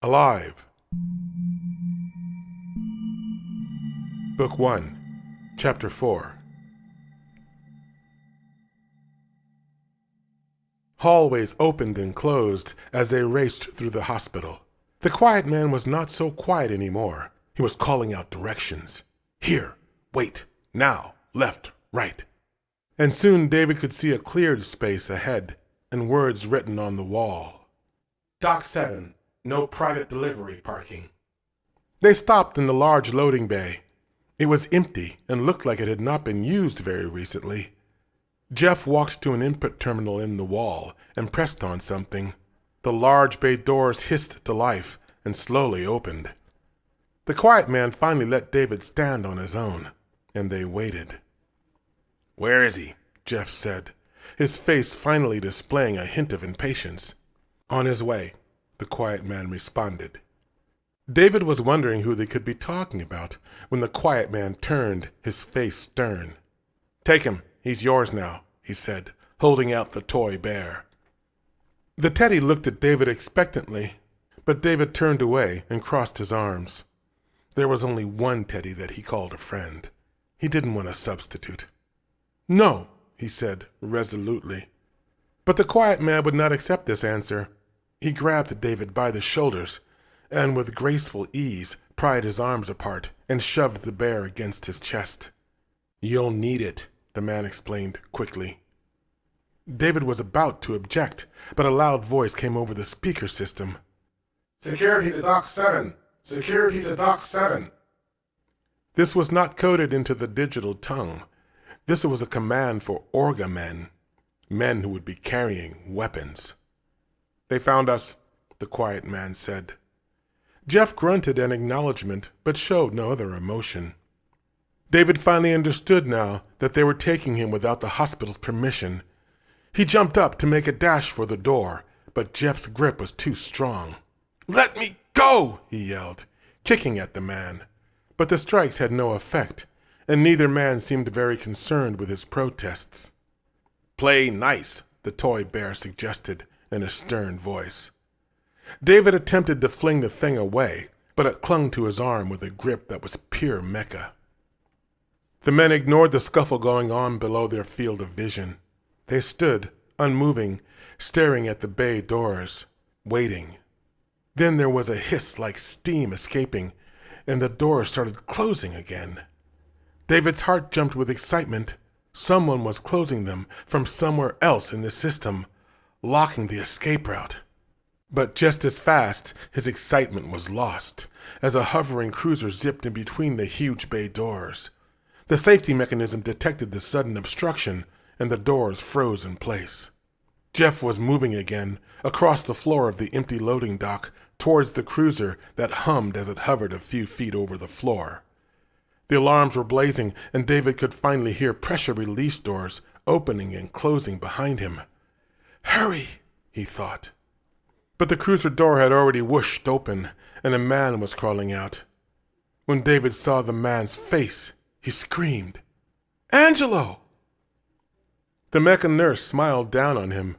Alive. Book 1, Chapter 4. Hallways opened and closed as they raced through the hospital. The quiet man was not so quiet anymore. He was calling out directions. Here, wait, now, left, right. And soon David could see a cleared space ahead and words written on the wall. Dock 7, no private delivery parking. They stopped in the large loading bay. It was empty and looked like it had not been used very recently. Jeff walked to an input terminal in the wall and pressed on something. The large bay doors hissed to life and slowly opened. The quiet man finally let David stand on his own, and they waited. "Where is he?" Jeff said, his face finally displaying a hint of impatience. "On his way," the quiet man responded. David was wondering who they could be talking about when the quiet man turned, his face stern. "Take him. He's yours now," he said, holding out the toy bear. The teddy looked at David expectantly, but David turned away and crossed his arms. There was only one teddy that he called a friend. He didn't want a substitute. "No," he said resolutely. But the quiet man would not accept this answer. He grabbed David by the shoulders and with graceful ease pried his arms apart and shoved the bear against his chest. "You'll need it," the man explained quickly. David was about to object, but a loud voice came over the speaker system. "Security to Dock 7! Security to Dock 7!" This was not coded into the digital tongue. This was a command for Orga men who would be carrying weapons. "They found us," the quiet man said. Jeff grunted an acknowledgement, but showed no other emotion. David finally understood now that they were taking him without the hospital's permission. He jumped up to make a dash for the door, but Jeff's grip was too strong. "Let me go!" he yelled, kicking at the man. But the strikes had no effect, and neither man seemed very concerned with his protests. "Play nice," the toy bear suggested in a stern voice. David attempted to fling the thing away, but it clung to his arm with a grip that was pure mecha. The men ignored the scuffle going on below their field of vision. They stood, unmoving, staring at the bay doors, waiting. Then there was a hiss like steam escaping, and the doors started closing again. David's heart jumped with excitement. Someone was closing them from somewhere else in the system, locking the escape route. But just as fast, his excitement was lost, as a hovering cruiser zipped in between the huge bay doors. The safety mechanism detected the sudden obstruction, and the doors froze in place. Jeff was moving again, across the floor of the empty loading dock, towards the cruiser that hummed as it hovered a few feet over the floor. The alarms were blazing, and David could finally hear pressure release doors opening and closing behind him. "Hurry," he thought. But the cruiser door had already whooshed open, and a man was crawling out. When David saw the man's face, he screamed, "Angelo!" The mecha nurse smiled down on him.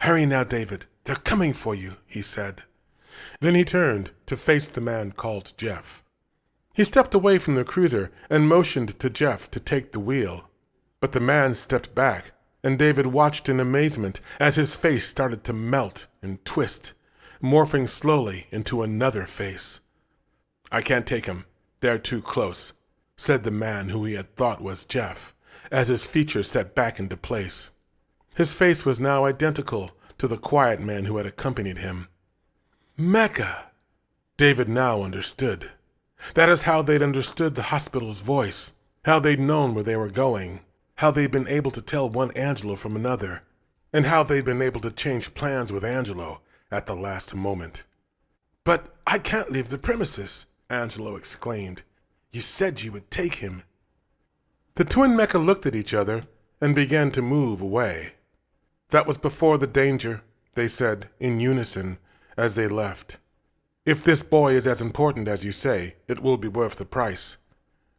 "Hurry now, David. They're coming for you," he said. Then he turned to face the man called Jeff. He stepped away from the cruiser and motioned to Jeff to take the wheel. But the man stepped back, and David watched in amazement as his face started to melt and twist, morphing slowly into another face. "I can't take him. They're too close," said the man who he had thought was Jeff, as his features set back into place. His face was now identical to the quiet man who had accompanied him. Mecha! David now understood. That is how they'd understood the hospital's voice, how they'd known where they were going, how they'd been able to tell one Angelo from another, and how they'd been able to change plans with Angelo at the last moment. "But I can't leave the premises," Angelo exclaimed. "You said you would take him." The twin mecha looked at each other and began to move away. "That was before the danger," they said in unison as they left. "If this boy is as important as you say, it will be worth the price.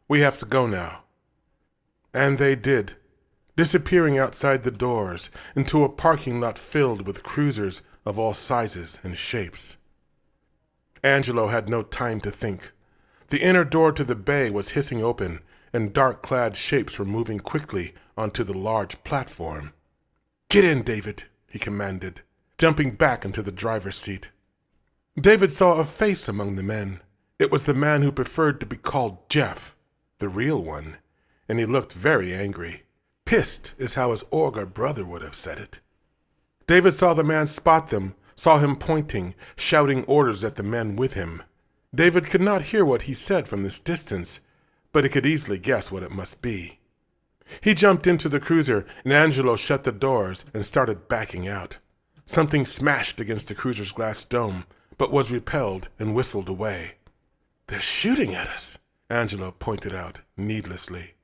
We have to go now." And they did, disappearing outside the doors into a parking lot filled with cruisers of all sizes and shapes. Angelo had no time to think. The inner door to the bay was hissing open, and dark-clad shapes were moving quickly onto the large platform. "Get in, David," he commanded, jumping back into the driver's seat. David saw a face among the men. It was the man who preferred to be called Jeff, the real one, and he looked very angry. Pissed is how his Orgar brother would have said it. David saw the man spot them, saw him pointing, shouting orders at the men with him. David could not hear what he said from this distance, but he could easily guess what it must be. He jumped into the cruiser, and Angelo shut the doors and started backing out. Something smashed against the cruiser's glass dome, but was repelled and whistled away. "They're shooting at us," Angelo pointed out needlessly.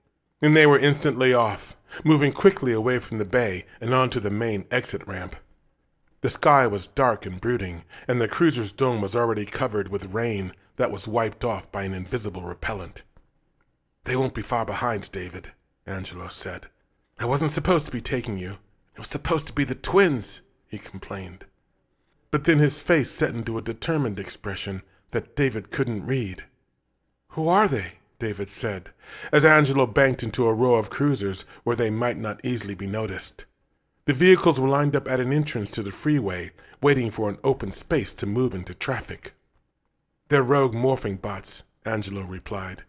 And they were instantly off, moving quickly away from the bay and onto the main exit ramp. The sky was dark and brooding, and the cruiser's dome was already covered with rain that was wiped off by an invisible repellent. "They won't be far behind, David," Angelo said. "I wasn't supposed to be taking you. It was supposed to be the twins," he complained. But then his face set into a determined expression that David couldn't read. "Who are they?" David said, as Angelo banked into a row of cruisers where they might not easily be noticed. The vehicles were lined up at an entrance to the freeway, waiting for an open space to move into traffic. "They're rogue morphing bots," Angelo replied.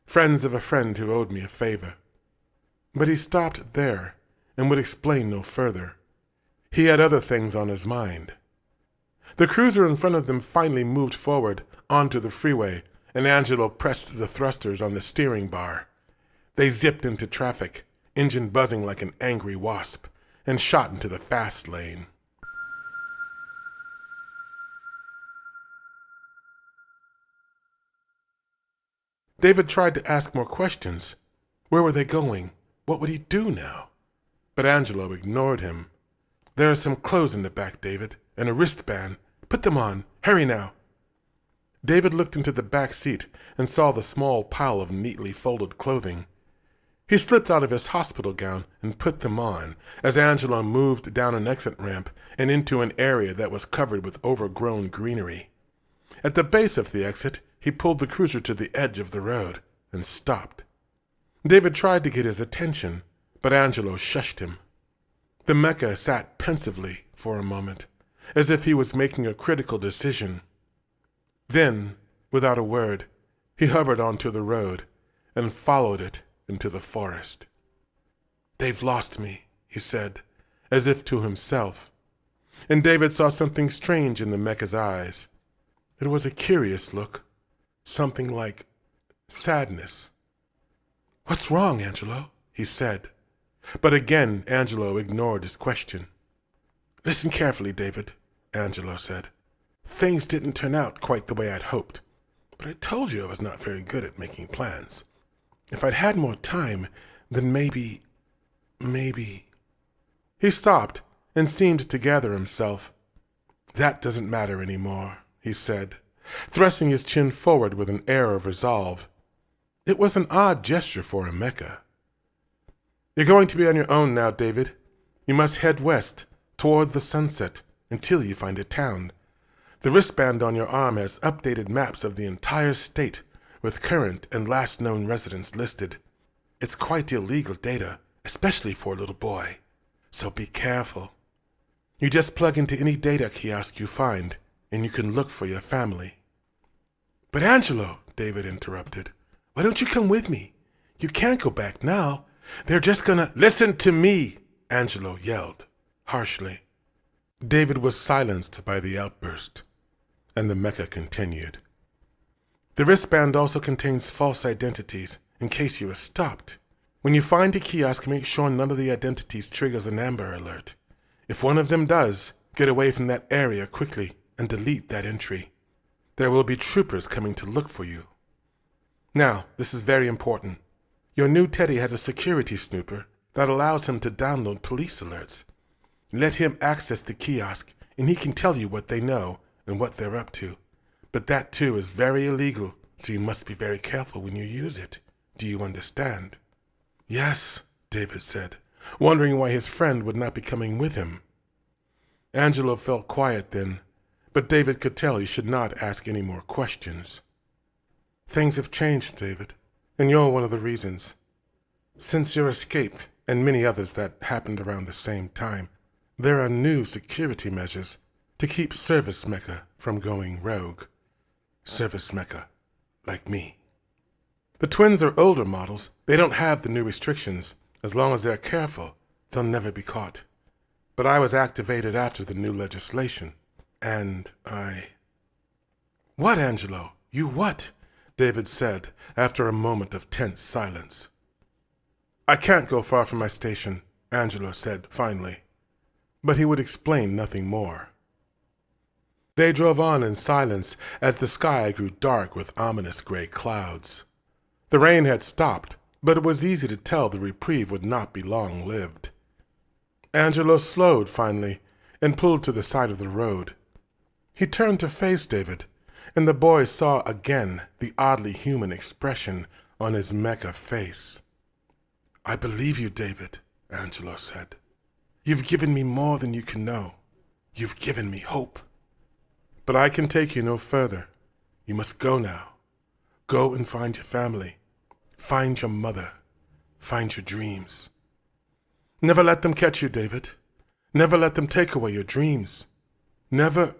"Friends of a friend who owed me a favor." But he stopped there and would explain no further. He had other things on his mind. The cruiser in front of them finally moved forward onto the freeway, and Angelo pressed the thrusters on the steering bar. They zipped into traffic, engine buzzing like an angry wasp, and shot into the fast lane. David tried to ask more questions. Where were they going? What would he do now? But Angelo ignored him. "There are some clothes in the back, David, and a wristband. Put them on. Hurry now." David looked into the back seat and saw the small pile of neatly folded clothing. He slipped out of his hospital gown and put them on as Angelo moved down an exit ramp and into an area that was covered with overgrown greenery. At the base of the exit, he pulled the cruiser to the edge of the road and stopped. David tried to get his attention, but Angelo shushed him. The mecha sat pensively for a moment, as if he was making a critical decision. Then, without a word, he hovered onto the road and followed it into the forest. "They've lost me," he said, as if to himself. And David saw something strange in the mecha's eyes. It was a curious look, something like sadness. "What's wrong, Angelo?" he said. But again, Angelo ignored his question. "Listen carefully, David," Angelo said. "Things didn't turn out quite the way I'd hoped, but I told you I was not very good at making plans. If I'd had more time, then maybe... He stopped and seemed to gather himself. "That doesn't matter anymore," he said, thrusting his chin forward with an air of resolve. It was an odd gesture for a mecha. "You're going to be on your own now, David. You must head west, toward the sunset, until you find a town. The wristband on your arm has updated maps of the entire state, with current and last known residents listed. It's quite illegal data, especially for a little boy, so be careful. You just plug into any data kiosk you find, and you can look for your family." "But Angelo," David interrupted, "why don't you come with me? You can't go back now. They're just gonna—" "Listen to me!" Angelo yelled, harshly. David was silenced by the outburst, and the mecha continued. "The wristband also contains false identities, in case you are stopped. When you find a kiosk, make sure none of the identities triggers an Amber Alert. If one of them does, get away from that area quickly and delete that entry. There will be troopers coming to look for you. Now, this is very important. Your new Teddy has a security snooper that allows him to download police alerts. Let him access the kiosk, and he can tell you what they know and what they're up to. But that, too, is very illegal, so you must be very careful when you use it. Do you understand?" "Yes," David said, wondering why his friend would not be coming with him. Angelo felt quiet then, but David could tell he should not ask any more questions. Things have changed, David, and you're one of the reasons. Since your escape, and many others that happened around the same time, there are new security measures to keep Service Mecca from going rogue. Service Mecca, like me. The twins are older models. They don't have the new restrictions. As long as they're careful, they'll never be caught. But I was activated after the new legislation, and I... What, Angelo? You what? David said after a moment of tense silence. I can't go far from my station, Angelo said finally, but he would explain nothing more. They drove on in silence as the sky grew dark with ominous gray clouds. The rain had stopped, but it was easy to tell the reprieve would not be long-lived. Angelo slowed finally and pulled to the side of the road. He turned to face David, and the boy saw again the oddly human expression on his Mecca face. I believe you, David, Angelo said. You've given me more than you can know. You've given me hope. But I can take you no further. You must go now. Go and find your family. Find your mother. Find your dreams. Never let them catch you, David. Never let them take away your dreams. Never...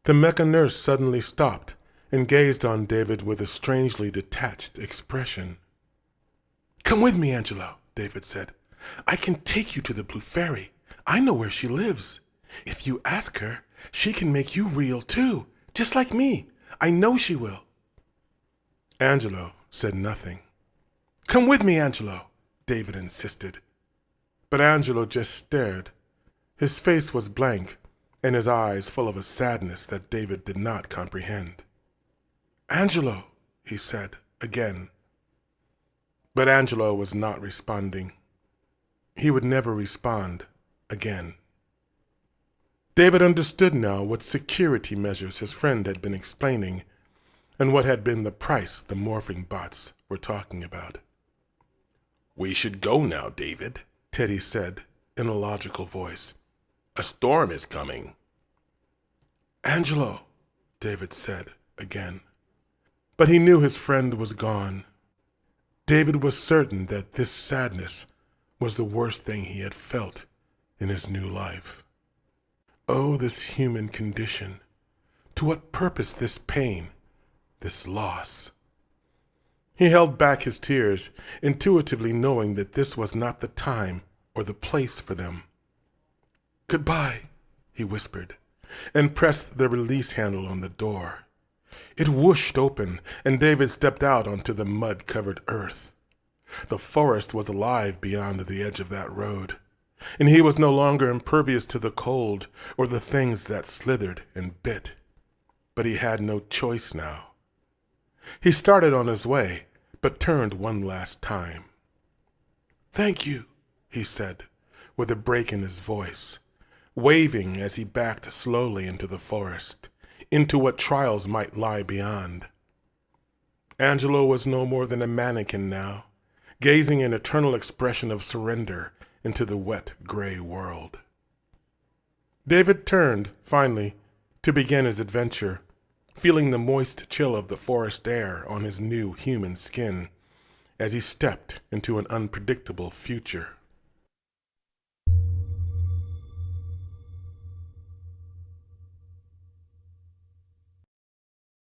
The Mecca nurse suddenly stopped and gazed on David with a strangely detached expression. Come with me, Angelo, David said. I can take you to the Blue Fairy. I know where she lives. If you ask her, she can make you real too, just like me. I know she will. Angelo said nothing. Come with me, Angelo, David insisted. But Angelo just stared. His face was blank, and his eyes full of a sadness that David did not comprehend. Angelo, he said again. But Angelo was not responding. He would never respond again. David understood now what security measures his friend had been explaining and what had been the price the morphing bots were talking about. We should go now, David, Teddy said in a logical voice. A storm is coming. Angelo, David said again. But he knew his friend was gone. David was certain that this sadness was the worst thing he had felt in his new life. Oh, this human condition. To what purpose this pain, this loss? He held back his tears, intuitively knowing that this was not the time or the place for them. Goodbye, he whispered, and pressed the release handle on the door. It whooshed open, and David stepped out onto the mud-covered earth. The forest was alive beyond the edge of that road, and he was no longer impervious to the cold or the things that slithered and bit. But he had no choice now. He started on his way, but turned one last time. Thank you, he said, with a break in his voice, waving as he backed slowly into the forest, into what trials might lie beyond. Angelo was no more than a mannequin now, gazing in eternal expression of surrender into the wet, gray world. David turned, finally, to begin his adventure, feeling the moist chill of the forest air on his new human skin as he stepped into an unpredictable future.